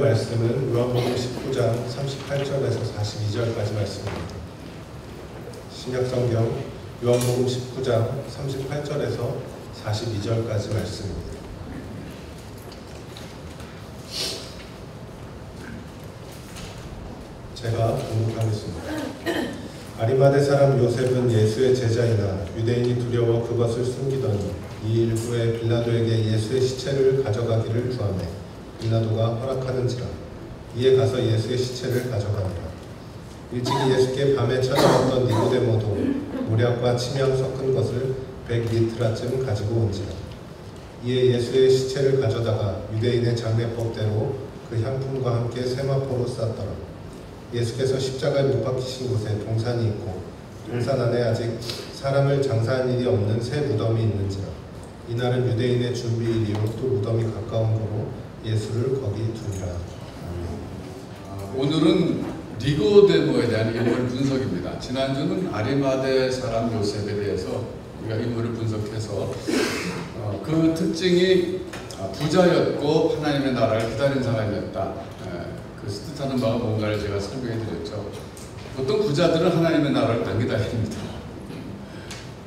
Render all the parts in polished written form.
말씀은 요한복음 19장 38절에서 42절까지 말씀입니다. 신약성경 요한복음 19장 38절에서 42절까지 말씀입니다. 제가 공독하겠습니다. 아리마대 사람 요셉은 예수의 제자이나 유대인이 두려워 그것을 숨기더니 이 일 후에 빌라도에게 예수의 시체를 가져가기를 구하매 빌라도가 허락하는지라. 이에 가서 예수의 시체를 가져가니라. 일찍이 예수께 밤에 찾아왔던 니고데모도 모략과 침향 섞은 것을 100리트라쯤 가지고 온지라. 이에 예수의 시체를 가져다가 유대인의 장례법대로 그 향품과 함께 세마포로 쌌더라. 예수께서 십자가에 못 박히신 곳에 동산이 있고 동산 안에 아직 사람을 장사한 일이 없는 새 무덤이 있는지라. 이날은 유대인의 준비일이요 또 무덤이 가까운 거로 예수를 거기 두니라. 오늘은 니고데모에 대한 인물 분석입니다. 지난주는 아리마대 사람 요셉에 대해서 우리가 인물을 분석해서 그 특징이 부자였고 하나님의 나라를 기다린 사람이었다. 그 뜻하는 바가 뭔가를 제가 설명해 드렸죠. 보통 부자들은 하나님의 나라를 안 기다립니다.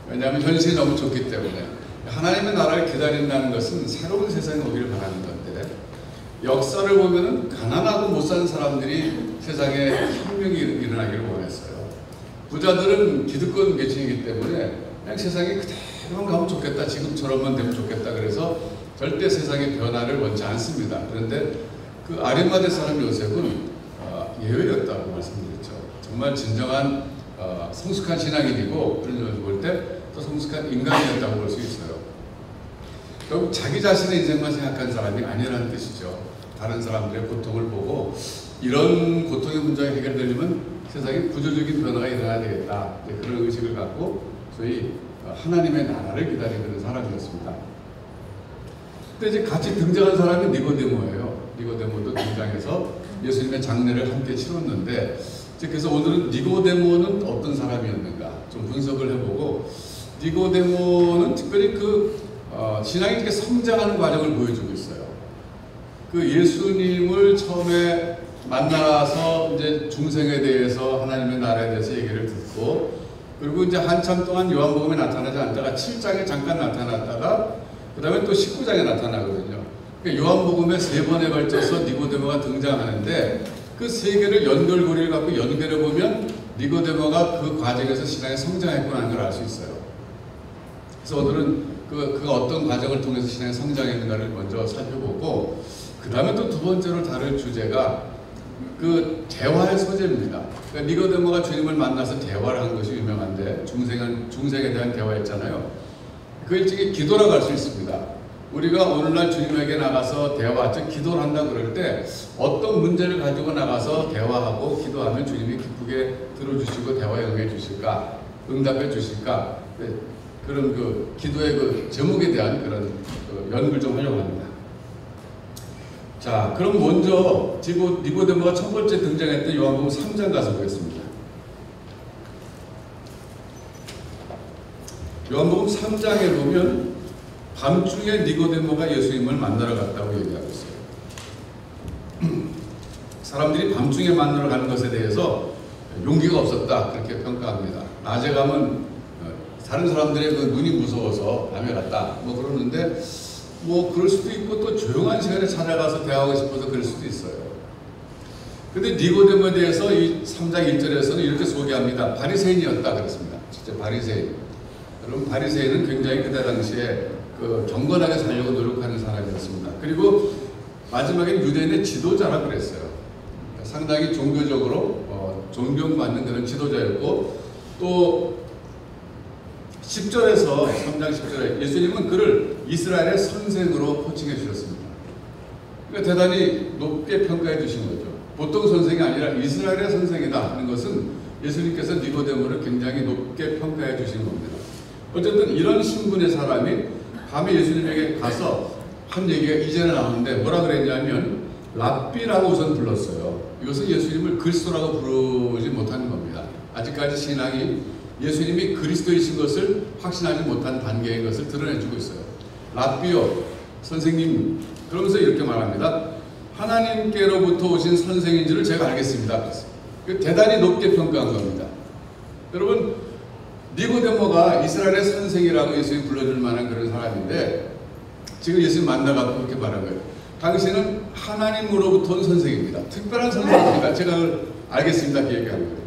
왜냐하면 현실이 너무 좋기 때문에. 하나님의 나라를 기다린다는 것은 새로운 세상이 오기를 바라는 건데, 역사를 보면은 가난하고 못 사는 사람들이 세상에 혁명이 일어나기를 원했어요. 부자들은 기득권 계층이기 때문에 그냥 세상에 그대로만 가면 좋겠다, 지금처럼만 되면 좋겠다, 그래서 절대 세상의 변화를 원치 않습니다. 그런데 그 아리마대 사람 요셉은 예외였다고 말씀드렸죠. 정말 진정한 성숙한 신앙인이고, 그런 점에서 볼 때 또 성숙한 인간이었다고 볼 수 있어요. 결국 자기 자신의 인생만 생각한 사람이 아니라는 뜻이죠. 다른 사람들의 고통을 보고 이런 고통의 문제가 해결되려면 세상에 구조적인 변화가 일어나야 되겠다, 그런 의식을 갖고 소위 하나님의 나라를 기다리는 사람이었습니다. 근데 이제 같이 등장한 사람이 니고데모예요. 니고데모도 등장해서 예수님의 장례를 함께 치렀는데, 그래서 오늘은 니고데모는 어떤 사람이었는가 좀 분석을 해보고, 니고데모는 특별히 신앙이 이렇게 성장하는 과정을 보여주고 있어요. 그 예수님을 처음에 만나서 이제 중생에 대해서, 하나님의 나라에 대해서 얘기를 듣고, 그리고 이제 한참 동안 요한복음에 나타나지 않다가 7장에 잠깐 나타났다가 그 다음에 또 19장에 나타나거든요. 그러니까 요한복음에 3번에 걸쳐서 니고데모가 등장하는데, 그 세 개를 연결고리를 갖고 연결해 보면 니고데모가 그 과정에서 신앙에 성장했구나 하는 걸 알 수 있어요. 그래서 오늘은 그가 어떤 과정을 통해서 신앙에 성장했는가를 먼저 살펴보고, 그 다음에 또 두 번째로 다룰 주제가 그 대화의 소재입니다. 그러니까 니고데모가 주님을 만나서 대화를 한 것이 유명한데, 중생에 대한 대화였잖아요. 그 일종의 기도라고 할 수 있습니다. 우리가 오늘날 주님에게 나가서 대화, 즉 기도를 한다 그럴 때 어떤 문제를 가지고 나가서 대화하고 기도하면 주님이 기쁘게 들어주시고 대화에 응해 주실까, 응답해 주실까, 그런 그 기도의 그 제목에 대한 그런 연구를 좀 하려고 합니다. 자, 그럼 먼저 니고데모가 첫 번째 등장했던 요한복음 3장 가서 보겠습니다. 요한복음 3장에 보면 밤중에 니고데모가 예수님을 만나러 갔다고 얘기하고 있어요. 사람들이 밤중에 만나러 가는 것에 대해서 용기가 없었다, 그렇게 평가합니다. 낮에 가면 다른 사람들의 그 눈이 무서워서 밤에 갔다, 그러는데 그럴 수도 있고, 또 조용한 시간에 찾아가서 대화하고 싶어서 그럴 수도 있어요. 근데 니고데모에 대해서 이 3장 1절에서는 이렇게 소개합니다. 바리새인이었다 그랬습니다. 진짜 바리새인. 여러분, 바리새인은 굉장히 그때 당시에 경건하게 살려고 노력하는 사람이었습니다. 그리고 마지막에는 유대인의 지도자라 그랬어요. 상당히 종교적으로 존경받는 그런 지도자였고, 또 10절에서 3장 10절에 예수님은 그를 이스라엘의 선생으로 호칭해 주셨습니다. 그러니까 대단히 높게 평가해 주신 거죠. 보통 선생이 아니라 이스라엘의 선생이다 하는 것은 예수님께서 니고데모를 굉장히 높게 평가해 주신 겁니다. 어쨌든 이런 신분의 사람이 밤에 예수님에게 가서 한 얘기가 이전에 나오는데 뭐라 그랬냐면 랍비라고 우선 불렀어요. 이것은 예수님을 그리스도라고 부르지 못하는 겁니다. 아직까지 신앙이 예수님이 그리스도이신 것을 확신하지 못한 단계인 것을 드러내주고 있어요. 랍비요, 선생님. 그러면서 이렇게 말합니다. 하나님께로부터 오신 선생인 줄을 제가 알겠습니다. 그래서 대단히 높게 평가한 겁니다. 여러분, 니고데모가 이스라엘의 선생이라고 예수님이 불러줄 만한 그런 사람인데 지금 예수님 만나갖고 그렇게 말한 거예요. 당신은 하나님으로부터 온 선생입니다. 특별한 선생입니다. 제가 그걸 알겠습니다. 이렇게 얘기한 거예요.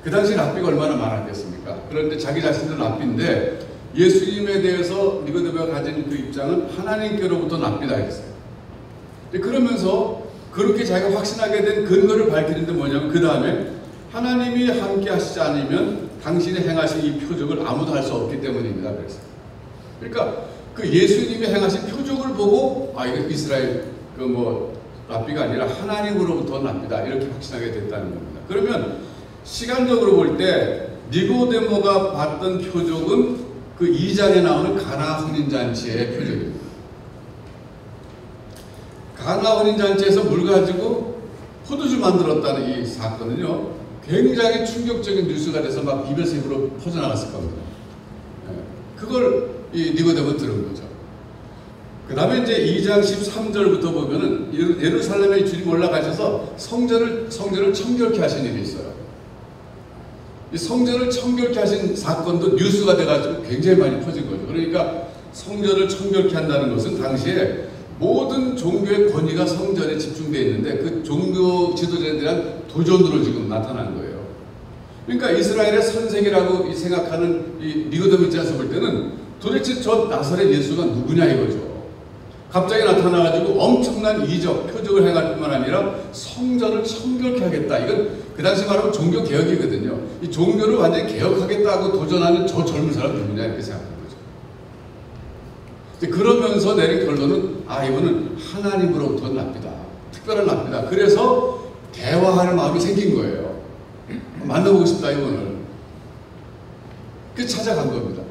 그 당시 랍비가 얼마나 많았겠습니까? 그런데 자기 자신도 랍비인데 예수님에 대해서 니고데모가 가진 그 입장은 하나님께로부터 랍비다 했어요. 그러면서 그렇게 자기가 확신하게 된 근거를 밝히는데 뭐냐면 그 다음에 하나님이 함께 하시지 않으면 당신이 행하신 이 표적을 아무도 할 수 없기 때문입니다. 그러니까 그 예수님이 행하신 표적을 보고 이거 이스라엘 랍비가 아니라 하나님으로부터 랍비다 이렇게 확신하게 됐다는 겁니다. 그러면 시간적으로 볼 때 니고데모가 봤던 표적은 그 2장에 나오는 가나 혼인잔치의 표적입니다. 가나 혼인잔치에서 물 가지고 포도주 만들었다는 이 사건은요 굉장히 충격적인 뉴스가 돼서 막 입에서 입으로 퍼져나갔을 겁니다. 그걸 이 니고데모 들은 거죠. 그 다음에 이제 2장 13절부터 보면은 예루살렘에 주님 올라가셔서 성전을 청결케 하신 일이 있어요. 이 성전을 청결케 하신 사건도 뉴스가 돼가지고 굉장히 많이 퍼진 거죠. 그러니까 성전을 청결케 한다는 것은 당시에 모든 종교의 권위가 성전에 집중되어 있는데 그 종교 지도자에 대한 도전으로 지금 나타난 거예요. 그러니까 이스라엘의 선생이라고 생각하는 이 니고데모 입장에서 볼 때는 도대체 저 나사렛 예수가 누구냐 이거죠. 갑자기 나타나가지고 엄청난 이적, 표적을 행할 뿐만 아니라 성전을 청결케 하겠다. 이건 그 당시 말하면 종교 개혁이거든요. 이 종교를 완전히 개혁하겠다고 도전하는 저 젊은 사람 누구냐 이렇게 생각하는 거죠. 그러면서 내린 결론은 이분은 하나님으로부터 납니다. 특별한 납니다. 그래서 대화하는 마음이 생긴 거예요. 만나보고 싶다 이분을. 그래서 찾아간 겁니다.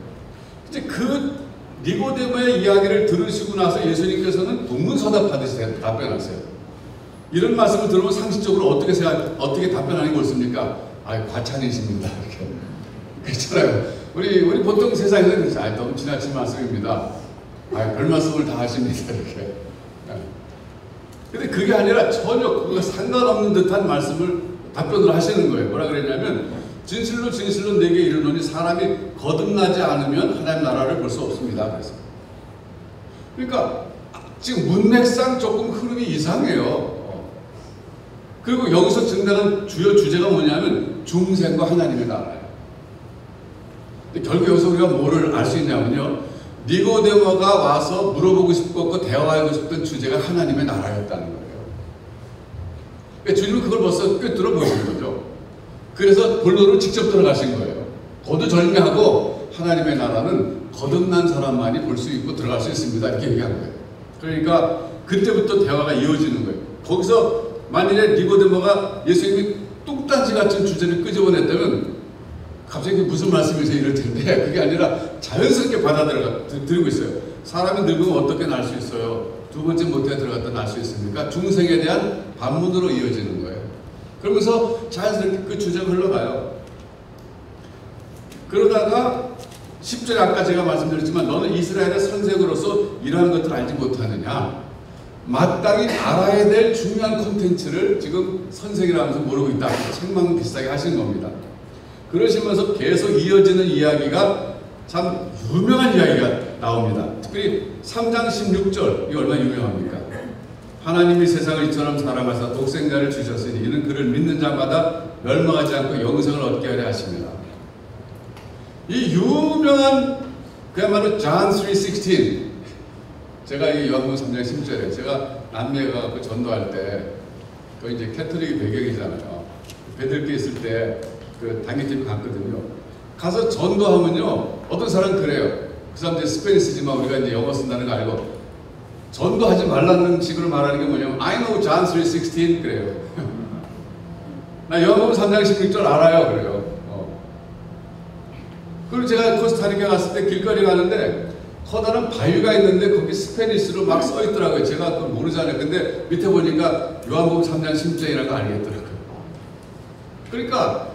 이제 그 니고데모의 이야기를 들으시고 나서 예수님께서는 동문서답하듯이 답변하세요. 이런 말씀을 들으면 상식적으로 어떻게 답변하는 게 옳습니까? 과찬이십니다. 이렇게. 그렇잖아요. 우리 보통 세상에는 너무 지나친 말씀입니다. 별 말씀을 다 하십니다. 이렇게. 근데 그게 아니라 전혀 그거 상관없는 듯한 답변을 하시는 거예요. 뭐라 그랬냐면 진실로 진실로 내게 이르노니 사람이 거듭나지 않으면 하나님 나라를 볼 수 없습니다. 그러니까 지금 문맥상 조금 흐름이 이상해요. 그리고 여기서 증명한 주요 주제가 뭐냐면 중생과 하나님의 나라예요. 근데 결국 여기서 우리가 뭐를 알 수 있냐면요. 니고데모가 와서 물어보고 싶었고 대화하고 싶던 주제가 하나님의 나라였다는 거예요. 그러니까 주님은 그걸 벌써 꿰뚫어 보신 거죠. 그래서 본론으로 직접 들어가신 거예요. 거두절미하고 하나님의 나라는 거듭난 사람만이 볼 수 있고 들어갈 수 있습니다. 이렇게 얘기한 거예요. 그러니까 그때부터 대화가 이어지는 거예요. 거기서 만일에 니고데모가 예수님이 뚱딴지 같은 주제를 끄집어냈다면 갑자기 무슨 말씀이세요? 이럴 텐데 그게 아니라 자연스럽게 받아들이고 있어요. 사람이 늙으면 어떻게 날 수 있어요? 두 번째 모태에 들어갔다 날 수 있습니까? 중생에 대한 반문으로 이어지는 거예요. 그러면서 자연스럽게 그 주제가 흘러가요. 그러다가 10절에 아까 제가 말씀드렸지만 너는 이스라엘의 선생으로서 이러한 것들을 알지 못하느냐. 마땅히 알아야 될 중요한 콘텐츠를 지금 선생이라 하면서 모르고 있다. 책망 비슷하게 하신 겁니다. 그러시면서 계속 이어지는 이야기가 참 유명한 이야기가 나옵니다. 특별히 3장 16절, 이거 얼마나 유명합니까? 하나님이 세상을 이처럼 사랑하사 독생자를 주셨으니 이는 그를 믿는 자마다 멸망하지 않고 영생을 얻게 하려 하십니다. 이 유명한 그야말로 John 3:16, 제가 이 요한복음 3장 10절에 제가 남미에 가서 전도할 때 그 이제 캐톨릭 배경이잖아요. 배들께 있을 때 그 단기팀 갔거든요. 가서 전도하면요 어떤 사람 그래요. 그 사람들이 스페니스지만 우리가 이제 영어 쓴다는 거 알고 전도하지 말라는 식으로 말하는 게 뭐냐면 I know John 3:16 그래요. 나 요한복음 3장 16절 알아요 그래요. 그리고 제가 코스타리카 갔을 때 길거리 가는데 커다란 바위가 있는데 거기 스페니스로 막 써 있더라고요. 제가 그걸 모르잖아요. 근데 밑에 보니까 요한복음 3장 16절이라는 거 알겠더라고요. 그러니까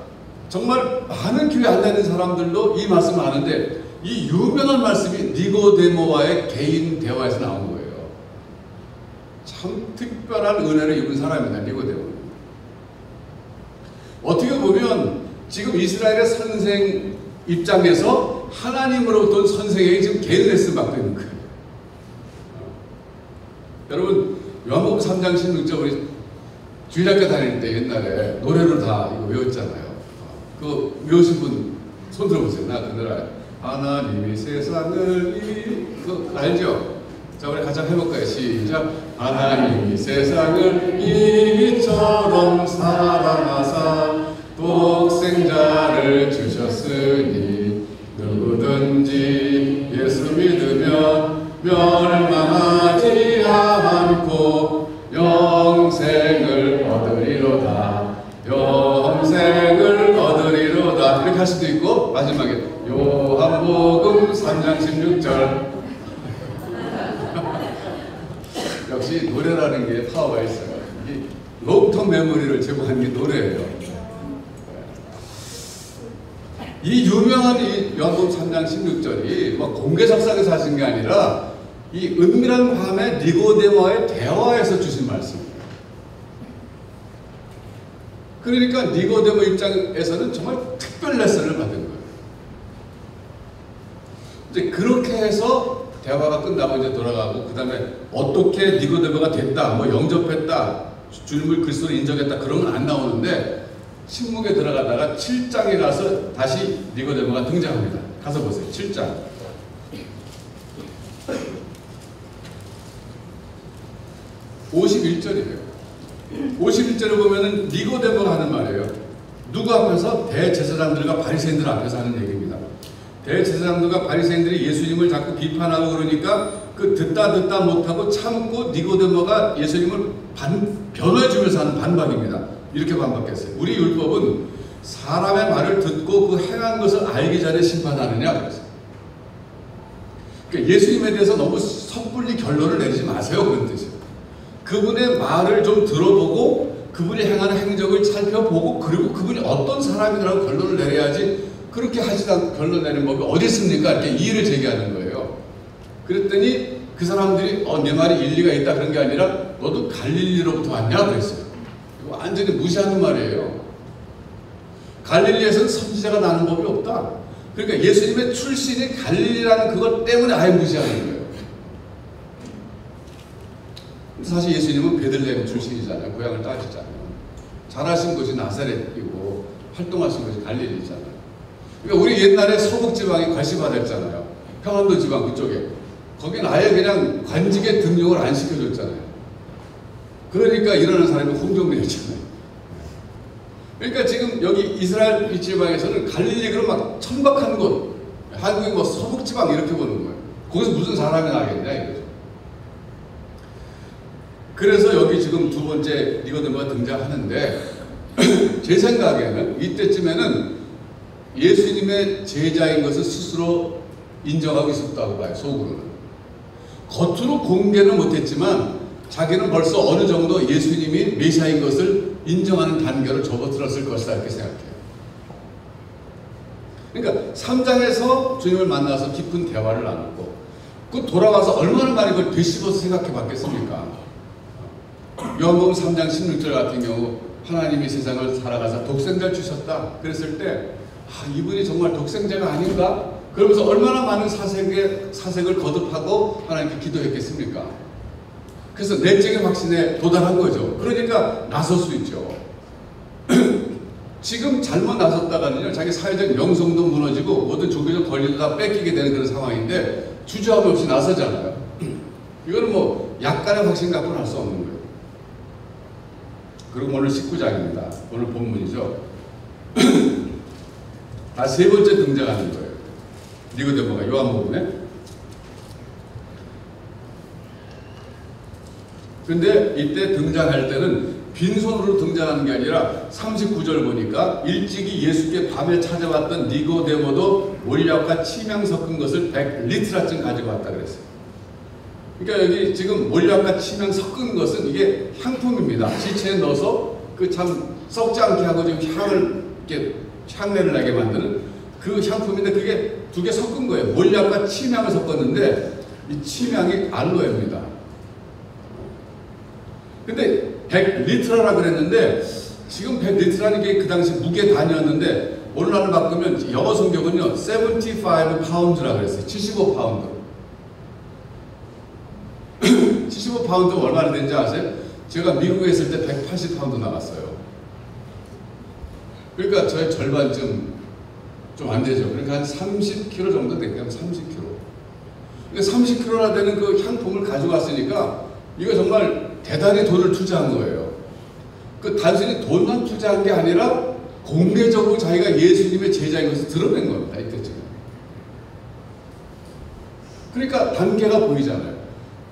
정말 많은 교회 안 다니는 사람들도 이 말씀을 아는데 이 유명한 말씀이 니고데모와의 개인 대화에서 나온 거예요. 참 특별한 은혜를 입은 사람이다, 니고데모는. 어떻게 보면 지금 이스라엘의 선생 입장에서 하나님으로부터 온 선생에게 지금 개인 레슨 받고 있는 거예요. 여러분, 요한복음 3장 16절 우리 주일학교 다닐 때 옛날에 노래로 다 이거 외웠잖아요. 그거 외우신 분 손 들어보세요. 나 그 노래. 하나님이 세상을 그거 알죠? 자, 우리 같이 해볼까요? 시작. 하나님이 세상을 이처럼 사랑하사 독생자를 주셨으니 누구든지 예수 믿으면 멸망하지 않고 영생을 얻으리로다. 영생을 얻으리로다. 이렇게 할 수도 있고, 마지막에 요한복음 3장 16절. 역시 노래라는 게 파워가 있어요. 이 롱텀 메모리를 제공하는 게 노래예요. 이 유명한 이 요한복음 3장 16절이 뭐 공개석상에서 하신 게 아니라 이 은밀한 밤에 니고데모와의 대화에서 주신 말씀이에요. 그러니까 니고데모 입장에서는 정말 특별 레슨을 받은 거예요. 이제 그렇게 해서 대화가 끝나고 이제 돌아가고, 그 다음에 어떻게 니고데모가 됐다, 뭐 영접했다, 주님을 그리스도로 인정했다, 그런 건 안 나오는데, 신문에 들어가다가 7장에 가서 다시 니고데모가 등장합니다. 가서 보세요. 7장. 51절이에요. 51절에 보면은 니고데모가 하는 말이에요. 누구 앞에서? 대제사장들과 바리새인들 앞에서 하는 얘기입니다. 대제사장들과 바리새인들이 예수님을 자꾸 비판하고 그러니까 그 듣다 못하고 참고 니고데모가 예수님을 변호해주면서 하는 반박입니다. 이렇게 반박했어요. 우리 율법은 사람의 말을 듣고 그 행한 것을 알기 전에 심판하느냐 그랬어요. 그러니까 예수님에 대해서 너무 섣불리 결론을 내리지 마세요, 그런 뜻이에요. 그분의 말을 좀 들어보고 그분이 행하는 행적을 살펴보고 그리고 그분이 어떤 사람이라고 결론을 내려야지, 그렇게 하지 않고 결론 내리는 법이 어디 있습니까? 이렇게 이의를 제기하는 거예요. 그랬더니 그 사람들이 내 말이 일리가 있다 그런 게 아니라 너도 갈릴리로부터 왔냐 그랬어요. 이거 완전히 무시하는 말이에요. 갈릴리에서는 선지자가 나는 법이 없다. 그러니까 예수님의 출신이 갈릴리라는 그것 때문에 아예 무시하는 거예요. 사실 예수님은 베들레헴 출신이잖아요. 고향을 따지잖아요. 자라신 곳이 나사렛이고 활동하신 곳이 갈릴리잖아요. 그러니까 우리 옛날에 서북지방에 관시받았잖아요. 평안도 지방 그쪽에. 거긴 아예 그냥 관직에 등용을 안 시켜줬잖아요. 그러니까 이러는 사람이 홍정민이었잖아요. 그러니까 지금 여기 이스라엘 지방에서는 갈릴리 그런 막 천박한 곳, 한국이 뭐 서북지방 이렇게 보는 거예요. 거기서 무슨 사람이 나겠냐 이거죠. 그래서 여기 지금 두 번째 니고데모가 등장하는데 제 생각에는 이때쯤에는 예수님의 제자인 것을 스스로 인정하고 있었다고 봐요. 속으로는. 겉으로 공개는 못했지만 자기는 벌써 어느 정도 예수님이 메시아인 것을 인정하는 단계로 접어들었을 것이다 이렇게 생각해요. 그러니까 3장에서 주님을 만나서 깊은 대화를 나눴고 그 돌아와서 얼마나 많이 그걸 되씹어서 생각해 봤겠습니까? 요한복음 3장 16절 같은 경우 하나님이 세상을 살아가서 독생자를 주셨다 그랬을 때 이분이 정말 독생자가 아닌가? 그러면서 얼마나 많은 사색을 거듭하고 하나님께 기도했겠습니까? 그래서 내적인 확신에 도달한 거죠. 그러니까 나설 수 있죠. 지금 잘못 나섰다가는요, 자기 사회적 명성도 무너지고 모든 종교적 권리도 다 뺏기게 되는 그런 상황인데 주저함 없이 나서잖아요. 이거는 뭐 약간의 확신 갖고는 할 수 없는 거예요. 그리고 오늘 19장입니다. 오늘 본문이죠. 세 번째 등장하는 거예요. 니고데모가 요한복음에. 근데 이때 등장할 때는 빈손으로 등장하는 게 아니라 39절 보니까 일찍이 예수께 밤에 찾아왔던 니고데모도 몰약과 침향 섞은 것을 100리트라쯤 가지고 왔다 그랬어요. 그러니까 여기 지금 몰약과 침향 섞은 것은 이게 향품입니다. 지체에 넣어서 그 참 썩지 않게 하고 지금 향을 이렇게 향내를 나게 만드는 그 향품인데 그게 두 개 섞은 거예요. 몰약과 침향을 섞었는데 이 침향이 알로에입니다. 근데 100리트라라 그랬는데 지금 100리트라는 게 그 당시 무게 단위였는데 오늘날로 바꾸면 영어 성경은요 75파운드라고 그랬어요. 75파운드. 75파운드 얼마나 되는지 아세요? 제가 미국에 있을 때 180파운드 나갔어요. 그러니까 저의 절반쯤 좀 안 되죠. 그러니까 한 30kg 정도 되니까 30kg. 그러니까 30kg나 되는 그 향품을 가져갔으니까 이거 정말 대단히 돈을 투자한 거예요. 그 단순히 돈만 투자한 게 아니라 공개적으로 자기가 예수님의 제자인 것을 드러낸 겁니다. 이때 지금. 그러니까 단계가 보이잖아요.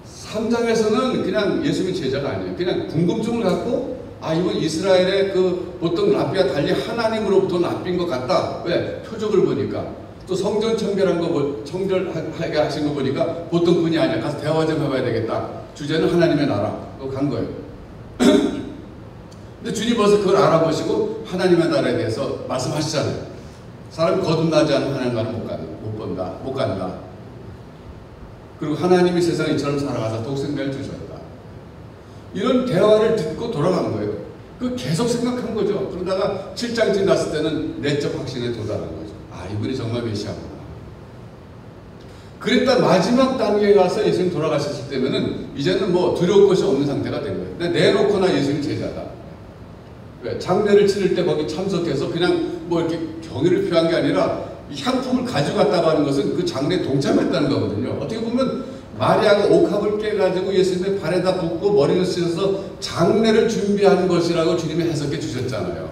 3장에서는 그냥 예수님의 제자가 아니에요. 그냥 궁금증을 갖고 이건 이스라엘의 그 보통 랍비와 달리 하나님으로부터 랍비인 것 같다. 왜? 표적을 보니까. 또 성전 청결하게 하신 거 보니까 보통 분이 아니야. 가서 대화 좀 해봐야 되겠다. 주제는 하나님의 나라. 간 거예요. 근데 주님 벌써 그걸 알아보시고 하나님의 나라에 대해서 말씀하시잖아요. 사람이 거듭나지 않은 하나님 나라 못 간다. 그리고 하나님이 세상에 이처럼 살아가서 독생자를 주셨다. 이런 대화를 듣고 돌아간 거예요. 그 계속 생각한 거죠. 그러다가 7장쯤 갔을 때는 내적 확신에 도달한 거죠. 이분이 정말 메시아구나. 그랬다 마지막 단계에 가서 예수님 돌아가셨을 때면은 이제는 뭐 두려울 것이 없는 상태가 된 거예요. 근데 내놓고나 예수님 제자다. 왜? 장례를 치를 때 거기 참석해서 그냥 뭐 이렇게 경의를 표한 게 아니라 이 향품을 가져갔다고 하는 것은 그 장례에 동참했다는 거거든요. 어떻게 보면 마리아가 옥합을 깨가지고 예수님의 발에다 붓고 머리를 씻어서 장례를 준비하는 것이라고 주님이 해석해 주셨잖아요.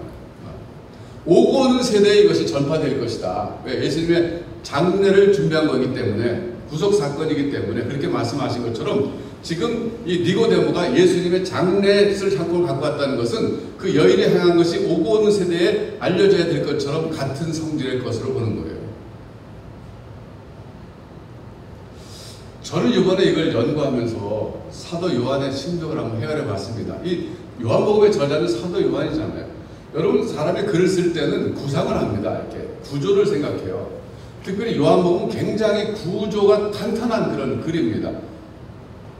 오고 오는 세대에 이것이 전파될 것이다. 왜? 예수님의 장례를 준비한 거기 때문에, 구속 사건이기 때문에 그렇게 말씀하신 것처럼 지금 이 니고데모가 예수님의 장례를 향품을 갖고 왔다는 것은 그 여인이 행한 것이 오고 오는 세대에 알려져야 될 것처럼 같은 성질일 것으로 보는 거예요. 저는 이번에 이걸 연구하면서 사도 요한의 신병을 한번 헤아려 봤습니다. 이 요한복음의 저자는 사도 요한이잖아요. 여러분, 사람이 글을 쓸 때는 구상을 합니다. 이렇게 구조를 생각해요. 특별히 요한복음은 굉장히 구조가 탄탄한 그런 글입니다.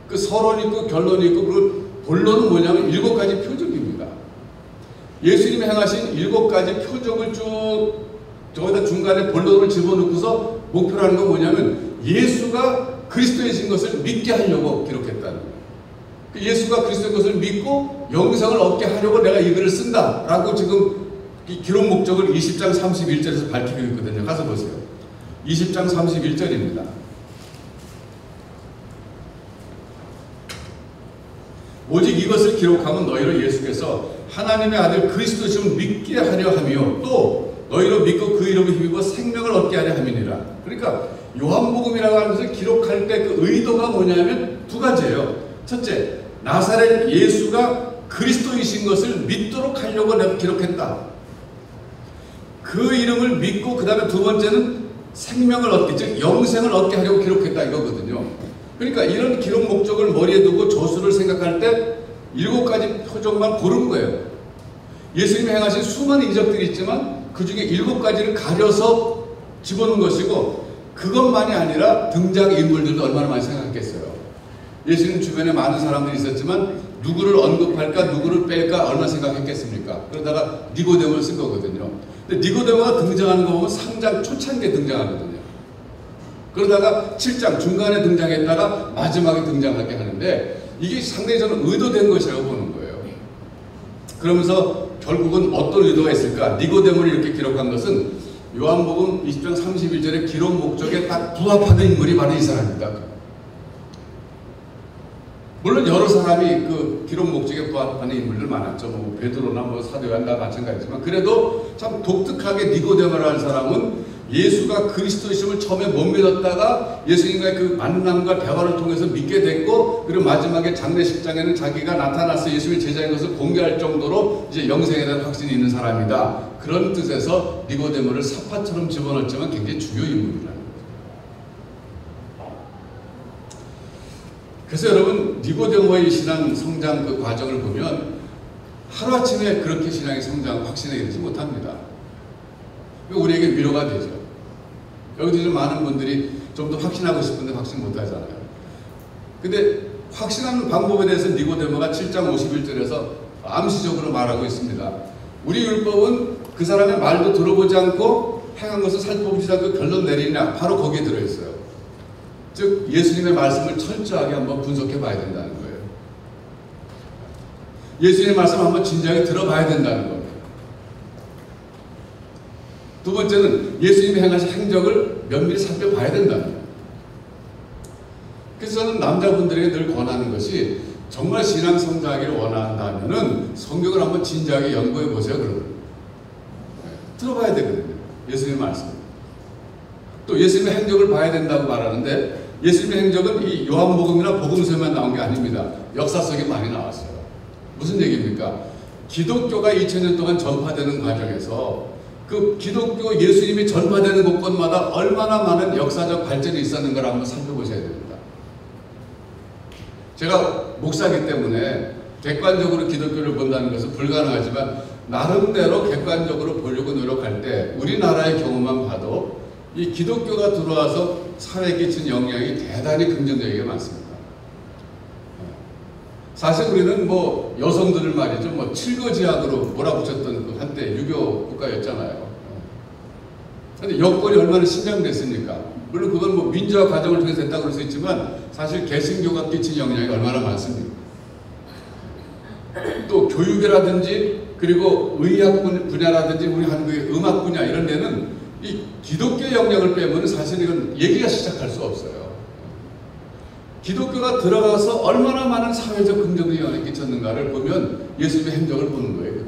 그 서론이 있고 결론이 있고, 그리고 본론은 뭐냐면 7가지 표적입니다. 예수님이 행하신 7가지 표적을 쭉 저기다 중간에 본론을 집어넣고서 목표로 하는 건 뭐냐면 예수가 그리스도이신 것을 믿게 하려고 기록했다는 거예요. 예수가 그리스도인 것을 믿고 영생을 얻게 하려고 내가 이 글을 쓴다 라고 지금 이 기록 목적을 20장 31절에서 밝히고 있거든요. 가서 보세요. 20장 31절입니다. 오직 이것을 기록하면 너희를 예수께서 하나님의 아들 그리스도심을 믿게 하려 하며 또 너희로 믿고 그 이름을 힘입어 생명을 얻게 하려 함이니라. 그러니까 요한복음이라고 하는 것을 기록할 때 그 의도가 뭐냐면 2가지예요. 첫째, 나사렛 예수가 그리스도이신 것을 믿도록 하려고 내가 기록했다. 그 이름을 믿고 그 다음에 2번째는 생명을 얻게, 즉 영생을 얻게 하려고 기록했다 이거거든요. 그러니까 이런 기록 목적을 머리에 두고 저수를 생각할 때 7가지 표적만 고른 거예요. 예수님이 행하신 수많은 이적들이 있지만 그 중에 7가지를 가려서 집어넣은 것이고, 그것만이 아니라 등장인물들도 얼마나 많이 생각했겠어요. 예수님 주변에 많은 사람들이 있었지만 누구를 언급할까 누구를 뺄까 얼마나 생각했겠습니까? 그러다가 니고데모를 쓴 거거든요. 근데 니고데모가 등장하는 거 보면 3장 초창기에 등장하거든요. 그러다가 7장 중간에 등장했다가 마지막에 등장하게 하는데 이게 상당히 저는 의도된 것이라고 보는 거예요. 그러면서 결국은 어떤 의도가 있을까? 니고데모를 이렇게 기록한 것은 요한복음 20장 31절의 기록 목적에 딱 부합하는 인물이 바로 이 사람입니다. 물론 여러 사람이 그 기록 목적에 부합하는 인물들 많았죠. 뭐 베드로나 뭐 사도 요한 다 마찬가지지만, 그래도 참 독특하게 니고데모라는 사람은 예수가 그리스도이심을 처음에 못 믿었다가 예수님과의 그 만남과 대화를 통해서 믿게 됐고, 그리고 마지막에 장례식장에는 자기가 나타나서 예수의 제자인 것을 공개할 정도로 이제 영생에 대한 확신이 있는 사람이다. 그런 뜻에서 니고데모를 사파처럼 집어넣었지만 굉장히 중요 인물이라는 거죠. 그래서 여러분, 니고데모의 신앙 성장 그 과정을 보면 하루아침에 그렇게 신앙의 성장 확신하게 되지 못합니다. 우리에게 위로가 되죠. 여기도 좀 많은 분들이 좀 더 확신하고 싶은데 확신 못하잖아요. 근데 확신하는 방법에 대해서 니고데모가 7장 51절에서 암시적으로 말하고 있습니다. 우리 율법은 그 사람의 말도 들어보지 않고 행한 것을 살펴보지 않고 결론 내리냐, 바로 거기에 들어있어요. 즉 예수님의 말씀을 철저하게 한번 분석해 봐야 된다는 거예요. 예수님의 말씀을 한번 진지하게 들어봐야 된다는 겁니다. 두 번째는 예수님이 행하신 행적을 면밀히 살펴봐야 된다는 거예요. 그래서 저는 남자분들에게 늘 권하는 것이 정말 신앙 성장하기를 원한다면은 성경을 한번 진지하게 연구해 보세요. 그러면 들어봐야 되거든요. 예수님의 말씀. 또 예수님의 행적을 봐야 된다고 말하는데 예수님의 행적은 이 요한복음이나 복음서에만 나온 게 아닙니다. 역사 속에 많이 나왔어요. 무슨 얘기입니까? 기독교가 2000년 동안 전파되는 과정에서 그 기독교 예수님이 전파되는 곳곳마다 얼마나 많은 역사적 발전이 있었는가를 한번 살펴보셔야 됩니다. 제가 목사이기 때문에 객관적으로 기독교를 본다는 것은 불가능하지만 나름대로 객관적으로 보려고 노력할 때 우리나라의 경우만 봐도 이 기독교가 들어와서 사회에 끼친 영향이 대단히 긍정적이게 많습니다. 사실 우리는 뭐 여성들을 말이죠, 뭐 칠거지약으로 몰아붙였던 그 한때 유교 국가였잖아요. 그런데 여권이 얼마나 신장됐습니까? 물론 그건 뭐 민주화 과정을 통해서 됐다고 할 수 있지만 사실 개신교가 끼친 영향이 얼마나 많습니까? 또 교육이라든지 그리고 의학 분야라든지 우리 한국의 음악 분야 이런 데는 이 기독교의 영향을 빼면 사실 이건 얘기가 시작할 수 없어요. 기독교가 들어가서 얼마나 많은 사회적 긍정적인 영향을 끼쳤는가를 보면 예수님의 행적을 보는 거예요. 그게.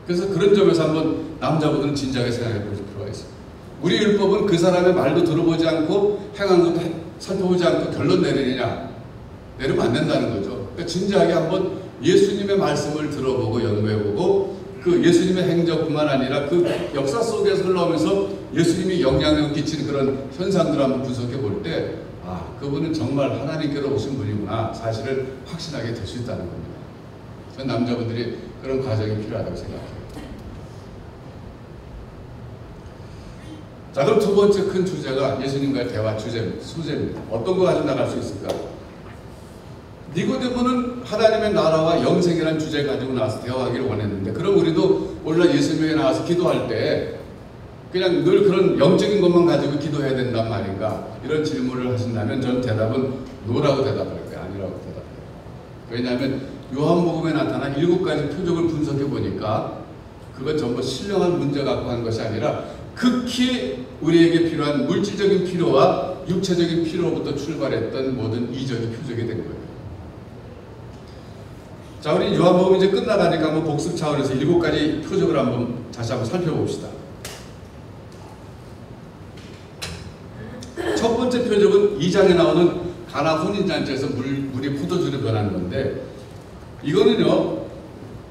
그래서 그런 점에서 한번 남자분들은 진지하게 생각해 보실 필요가 있습니다. 우리 율법은 그 사람의 말도 들어보지 않고 행한 것도 살펴보지 않고 결론 내리느냐? 내리면 안 된다는 거죠. 그러니까 진지하게 한번 예수님의 말씀을 들어보고 연구해보고 그 예수님의 행적뿐만 아니라 그 역사 속에서 흘러오면서 예수님이 영향력을 끼치는 그런 현상들을 한번 분석해 볼 때 아, 그분은 정말 하나님께로 오신 분이구나 사실을 확신하게 될 수 있다는 겁니다. 전 남자분들이 그런 과정이 필요하다고 생각해요. 자, 그럼 두 번째 큰 주제가 예수님과의 대화 소재입니다. 어떤 거 가지고 나갈 수 있을까? 니고데모는 하나님의 나라와 영생이라는 주제를 가지고 나와서 대화하기를 원했는데 그럼 우리도 오늘날 예수님에 나와서 기도할 때 그냥 늘 그런 영적인 것만 가지고 기도해야 된단 말인가? 이런 질문을 하신다면 전 대답은 노라고 대답할 거예요. 아니라고 대답해요. 왜냐하면 요한복음에 나타난 7가지 표적을 분석해 보니까 그건 전부 신령한 문제 갖고 하는 것이 아니라 극히 우리에게 필요한 물질적인 필요와 육체적인 필요로부터 출발했던 모든 이적이 표적이 된 거예요. 자, 우리 요한복음 이제 끝나가니까 한번 복습 차원에서 7가지 표적을 다시 한번 살펴봅시다. 첫 번째 표적은 2장에 나오는 가나 혼인잔치에서 물이 포도주로 변하는 건데 이거는요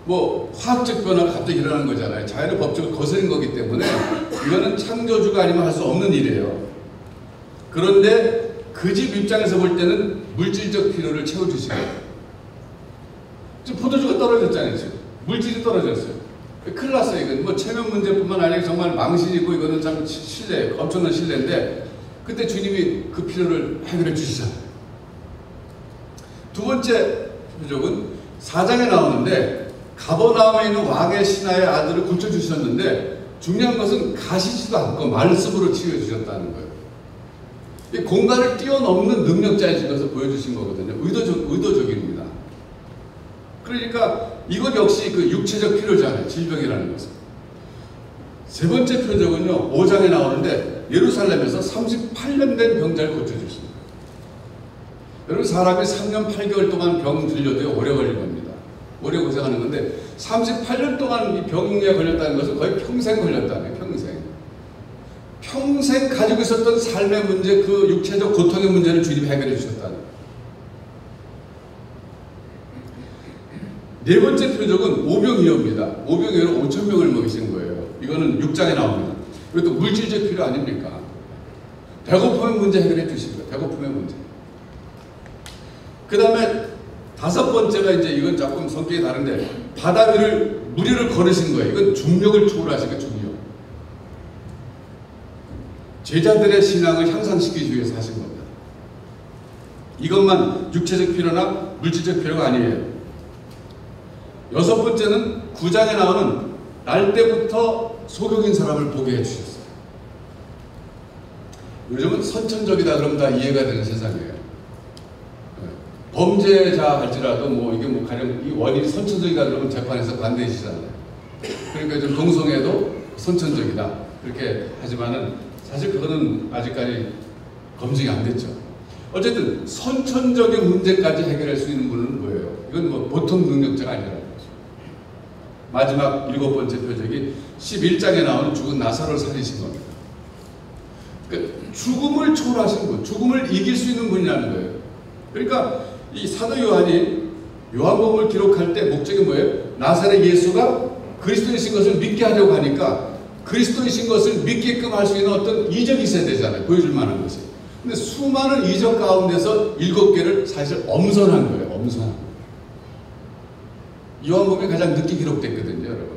뭐 화학적 변화가 갑자기 일어나는 거잖아요. 자연의 법칙을 거스른 거기 때문에 이거는 창조주가 아니면 할 수 없는 일이에요. 그런데 그 집 입장에서 볼 때는 물질적 필요를 채워주시고요. 지금 포도주가 떨어졌잖아요. 지금 물질이 떨어졌어요. 큰일 났어요. 이건 뭐 체면 문제뿐만 아니라 정말 망신이고 이거는 참 신뢰, 엄청난 신뢰인데 그때 주님이 그 필요를 해결해 주시잖아요. 두 번째 표적은 4장에 나오는데 가버나움에 있는 왕의 신하의 아들을 고쳐주셨는데 중요한 것은 가시지도 않고 말씀으로 치유해주셨다는 거예요. 이 공간을 뛰어넘는 능력자이신 것을 보여주신 거거든요. 의도적입니다. 그러니까 이것 역시 그 육체적 필요잖아요. 질병이라는 것은. 세 번째 표적은요. 5장에 나오는데 예루살렘에서 38년 된 병자를 고쳐주십니다. 여러분 사람이 3년 8개월 동안 병 들려도 오래 걸린 겁니다. 오래 고생하는 건데 38년 동안 이 병에 걸렸다는 것은 거의 평생 걸렸다네요. 평생 가지고 있었던 삶의 문제, 그 육체적 고통의 문제를 주님이 해결해 주셨다는 거예요. 네 번째 표적은 오병이어입니다. 오병이어로 5,000명을 먹이신 거예요. 이거는 6장에 나옵니다. 이것도 물질적 필요 아닙니까? 배고픔의 문제 해결해 주신 거예요. 배고픔의 문제. 그 다음에 다섯 번째가 이제 이건 조금 성격이 다른데 바다 위를 무리를 걸으신 거예요. 이건 중력을 초월하신 거예요. 중력. 제자들의 신앙을 향상시키기 위해서 하신 겁니다. 이것만 육체적 필요나 물질적 필요가 아니에요. 여섯 번째는 9장에 나오는 날 때부터 소경인 사람을 보게 해주셨어요. 요즘은 선천적이다 그러면 다 이해가 되는 세상이에요. 범죄자 할지라도 뭐 이게 뭐 가령 이 원인이 선천적이다 그러면 재판에서 반대해지잖아요. 그러니까 좀 동성애도 선천적이다 그렇게 하지만은 사실 그거는 아직까지 검증이 안 됐죠. 어쨌든 선천적인 문제까지 해결할 수 있는 분은 뭐예요? 이건 뭐 보통 능력자가 아니라는 거죠. 마지막 7번째 표적이 11장에 나오는 죽은 나사로를 살리신 겁니다. 그러니까 죽음을 초월하신 분, 죽음을 이길 수 있는 분이라는 거예요. 그러니까 이 사도 요한이 요한복음을 기록할 때 목적이 뭐예요? 나사렛 예수가 그리스도이신 것을 믿게 하려고 하니까 그리스도이신 것을 믿게끔 할 수 있는 어떤 이적이 있어야 되잖아요. 보여줄 만한 것이. 근데 수많은 이적 가운데서 7개를 사실 엄선한 거예요. 엄선한. 요한복음이 가장 늦게 기록됐거든요, 여러분.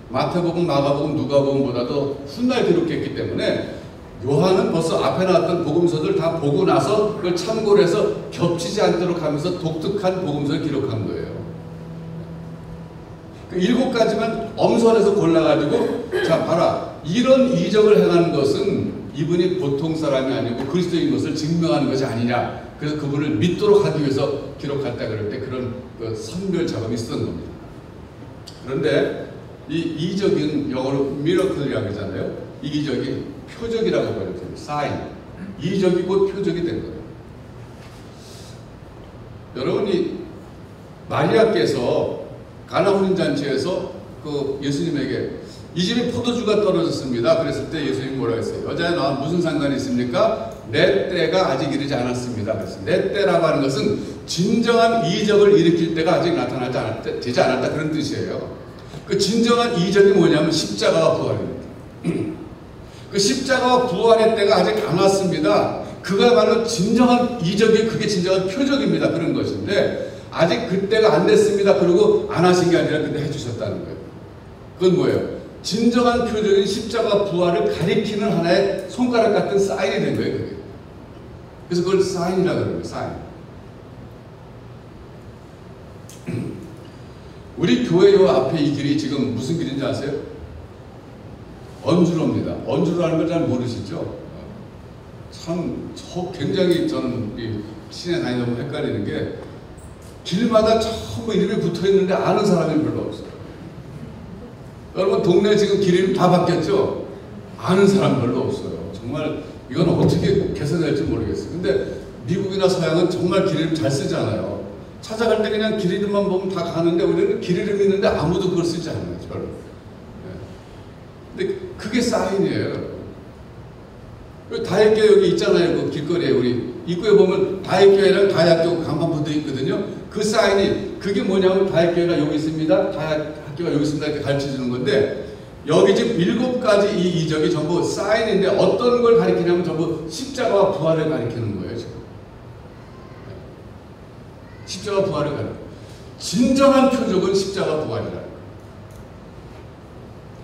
마태복음, 마가복음, 누가복음보다도 훗날 기록했기 때문에 요한은 벌써 앞에 나왔던 복음서들 다 보고 나서 그걸 참고를 해서 겹치지 않도록 하면서 독특한 복음서를 기록한 거예요. 7가지만 엄선해서 골라가지고 자 봐라, 이런 이적을 행하는 것은 이분이 보통 사람이 아니고 그리스도인 것을 증명하는 것이 아니냐. 그래서 그분을 믿도록 하기 위해서 기록했다 그럴 때 그런 그 선별 작업이 있었던 겁니다. 그런데 이 이적인 영어로 미러클이라고 하잖아요. 이 이적이 표적이라고 말해요. 사인. 이적이 곧 표적이 된 거예요. 여러분이 마리아께서 가나 혼인잔치에서 그 예수님에게 이 집에 포도주가 떨어졌습니다. 그랬을 때 예수님이 뭐라고 했어요? 여자에 나와 무슨 상관이 있습니까? 내 때가 아직 이르지 않았습니다. 그랬어요. 내 때라고 하는 것은 진정한 이적을 일으킬 때가 아직 되지 않았다 그런 뜻이에요. 그 진정한 이적이 뭐냐면 십자가와 부활입니다. 그 십자가와 부활의 때가 아직 안 왔습니다. 그거야말로 진정한 이적이 그게 진정한 표적입니다. 그런 것인데 아직 그때가 안 됐습니다. 그러고 안 하신 게 아니라 그때 해주셨다는 거예요. 그건 뭐예요? 진정한 표적인 십자가 부활을 가리키는 하나의 손가락 같은 사인이 된 거예요. 그게. 그래서 그걸 사인이라고 그러는 거예요. 사인. 우리 교회 요 앞에 이 길이 지금 무슨 길인지 아세요? 언주로입니다. 언주로라는 걸 잘 모르시죠? 참 굉장히 저는 이 시내 다니다 보면 헷갈리는 게 길마다 전부 이름이 붙어 있는데 아는 사람이 별로 없어요. 여러분 동네 지금 길 이름 다 바뀌었죠? 아는 사람 별로 없어요. 정말 이건 어떻게 개선될지 모르겠어요. 근데 미국이나 서양은 정말 길 이름 잘 쓰잖아요. 찾아갈 때 그냥 길 이름만 보면 다 가는데 우리는 길 이름이 있는데 아무도 그걸 쓰지 않아요. 별로. 근데 그게 사인이에요. 다혜교회 여기 있잖아요. 그 길거리에 우리 입구에 보면 다혜교회랑 다혜학교 간판 붙어 있거든요. 그 사인이 그게 뭐냐면 다혜교회가 여기 있습니다. 다혜학교가 여기 있습니다. 이렇게 가르쳐 주는 건데 여기 지금 7가지 이 이적이 전부 사인인데 어떤 걸 가리키냐면 전부 십자가와 부활을 가리키는 거예요. 지금. 십자가 부활을 가리키는 거예요. 진정한 표적은 십자가 부활이라는 거예요.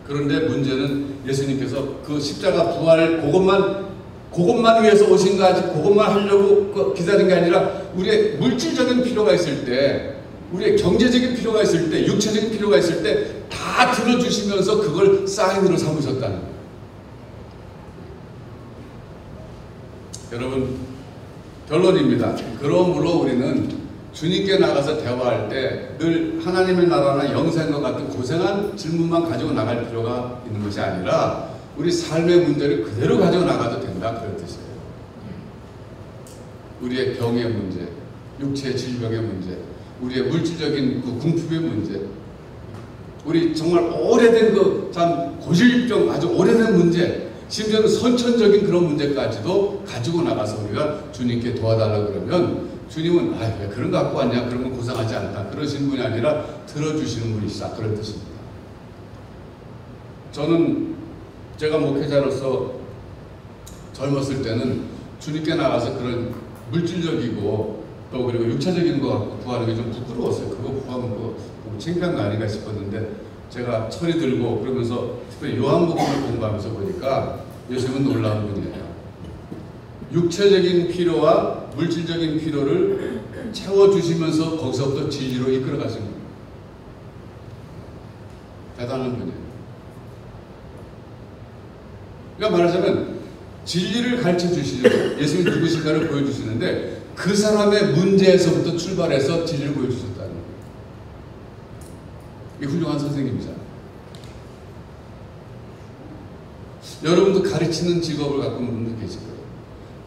그런데 문제는 예수님께서 그 십자가 부활을 그것만 위해서 오신 거 아직 그것만 하려고 기다린 게 아니라 우리의 물질적인 필요가 있을 때, 우리의 경제적인 필요가 있을 때, 육체적인 필요가 있을 때 다 들어주시면서 그걸 사인으로 삼으셨다는 거예요. 여러분 결론입니다. 그러므로 우리는 주님께 나가서 대화할 때 늘 하나님의 나라나 영생과 같은 고생한 질문만 가지고 나갈 필요가 있는 것이 아니라 우리 삶의 문제를 그대로 가지고 나가도 된다 그런 뜻이에요. 우리의 병의 문제, 육체의 질병의 문제, 우리의 물질적인 그 궁핍의 문제, 우리 정말 오래된 그 참 고질병 아주 오래된 문제, 심지어는 선천적인 그런 문제까지도 가지고 나가서 우리가 주님께 도와달라고 그러면 주님은 왜 그런 거 갖고 왔냐, 그런 건 고상하지 않다 그러시는 분이 아니라 들어주시는 분이시다 그런 뜻입니다. 저는 제가 목회자로서 젊었을 때는 주님께 나가서 그런 물질적이고 또 그리고 육체적인 거 갖고 구하는 게 좀 부끄러웠어요. 그거 구하면 그거 창피한 거 아닌가 싶었는데 제가 철이 들고 그러면서 특별히 요한복음을 공부하면서 보니까 예수님은 놀라운 분이에요. 육체적인 필요와 물질적인 필요를 채워주시면서 거기서부터 진리로 이끌어가시는 거예요. 대단한 분이에요. 그러니까 말하자면 진리를 가르쳐 주시죠. 예수님이 누구신가를 보여주시는데 그 사람의 문제에서부터 출발해서 진리를 보여주셨다는 거예요. 이 훌륭한 선생님이잖아요. 여러분도 가르치는 직업을 갖고 있는 분들 계실 거예요.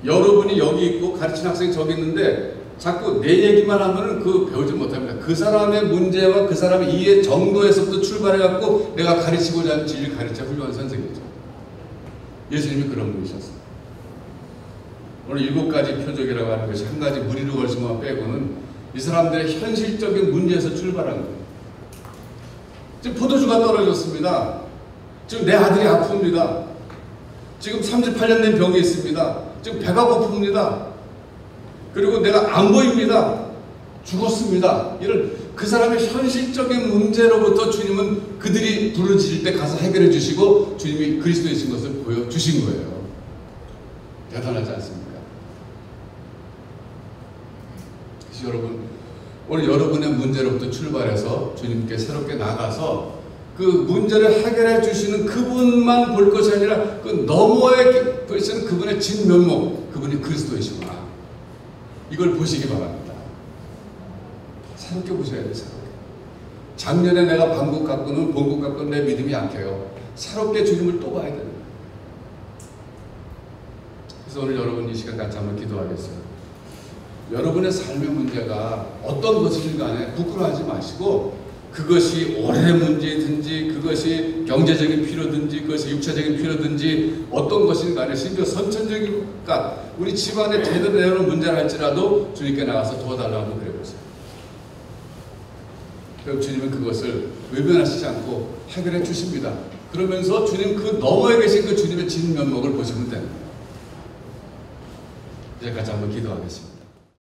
여러분이 여기 있고 가르치는 학생이 저기 있는데 자꾸 내 얘기만 하면은 그 배우지 못합니다. 그 사람의 문제와 그 사람의 이해 정도에서부터 출발해갖고 내가 가르치고자 하는 진리를 가르쳐 훌륭한 선생님이죠. 예수님이 그런 분이셨어요. 오늘 7가지 표적이라고 하는 것이 한 가지 무리로 걸친 것만 빼고는 이 사람들의 현실적인 문제에서 출발한 거예요. 지금 포도주가 떨어졌습니다. 지금 내 아들이 아픕니다. 지금 38년 된 병이 있습니다. 지금 배가 고픕니다. 그리고 내가 안 보입니다. 죽었습니다. 이런 그 사람의 현실적인 문제로부터 주님은 그들이 부르짖을 때 가서 해결해 주시고 주님이 그리스도이신 것을 보여주신 거예요. 대단하지 않습니까? 그래서 여러분, 오늘 여러분의 문제로부터 출발해서 주님께 새롭게 나가서 그 문제를 해결해 주시는 그분만 볼 것이 아니라 그 너머에 계시는 그분의 진면목, 그분이 그리스도이시구나. 이걸 보시기 바랍니다. 새롭게 보셔야 돼요. 새롭게. 작년에 내가 반국 갖고는 본국 갖고는 내 믿음이 약해요. 새롭게 주님을 또 봐야 돼요. 그래서 오늘 여러분 이 시간 같이 한번 기도하겠어요. 여러분의 삶의 문제가 어떤 것이든 간에 부끄러워하지 마시고 그것이 오래 문제든지 그것이 경제적인 필요든지 그것이 육체적인 필요든지 어떤 것이든 간에 심지어 선천적인 것 우리 집안에 제대로 되는 문제를 할지라도 주님께 나가서 도와달라고 그래보세요. 그럼 주님은 그것을 외면하시지 않고 해결해 주십니다. 그러면서 주님 그 너머에 계신 그 주님의 진면목을 보시면 됩니다. 이제 같이 한번 기도하겠습니다.